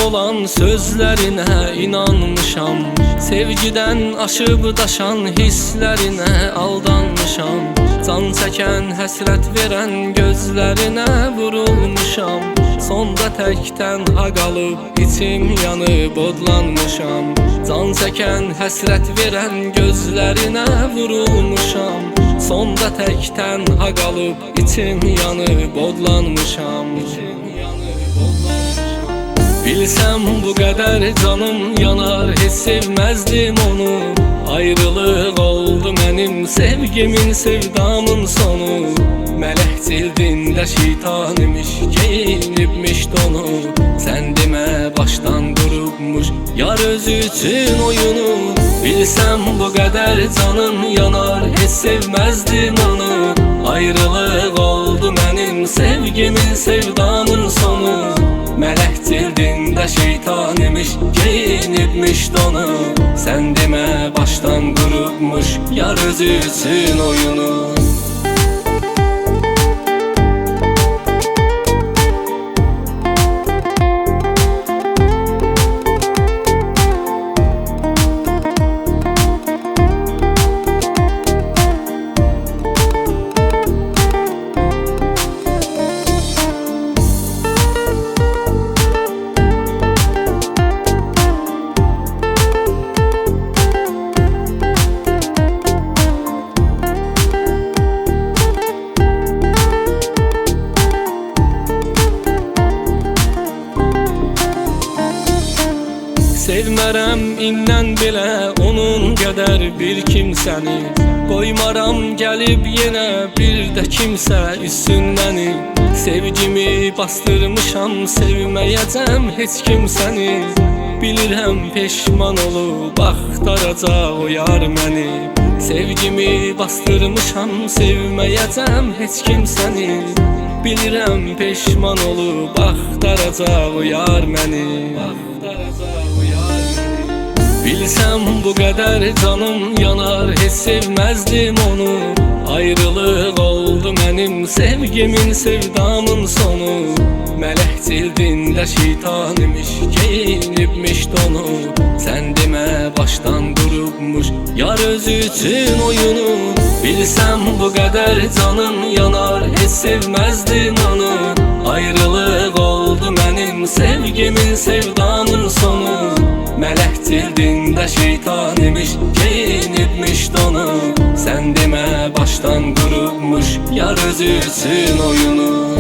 olan sözlerine inanmışam. Sevgiden aşıp daşan hislerine aldanmışam. Can çəkən, həsrət verən gözlərinə vurulmuşam. Sonda tək tənha qalıb içim yanıb odlanmışam. Can çəkən, həsrət verən gözlərinə vurulmuşam. Sonda tək tənha qalıb içim yanıb odlanmışam. Bilsəm bu qədər canım yanar, heç sevməzdim onu. Ayrılıq oldu mənim sevgimin, sevdamın sonu. Mələk cildində şeytan imiş, geyinibmiş donu. Sən demə başdan qurubmuş yar özü üçün oyunu. Bilsəm bu qədər canım yanar, heç sevməzdim onu. Ayrılıq oldu mənim sevgimin, sevdamın sonu. Mələk cildində şeytan imiş, geyinibmiş donu. Sən demə başdan qurubmuş yar özü üçün oyunu. Sevmərəm indən belə onun qədər bir kimsəni. Qoymaram gəlib yenə bir də kimsə üstündəni. Sevgimi bastırmışam, sevməyəcəm heç kimsəni. Bilirəm peşman olub axtaracaq o yar məni. Sevgimi bastırmışam, sevməyəcəm heç kimsəni. Bilirəm peşman olub axtaracaq o yar məni. Bilsəm bu qədər canım yanar, heç sevməzdim onu. Ayrılıq oldu mənim sevgimin, sevdamın sonu. Mələk cildində şeytan imiş, geyinibmiş donu. Sən demə başdan qurubmuş yar özü üçün oyunu. Bilsəm bu qədər canım yanar, heç sevməzdim onu. Ayrılıq oldu mənim sevgimin, sevdamın sonu. Mələk cildində şeytan imiş, geyinibmiş donu. Sən demə başdan qurubmuş yar özü üçün oyunu.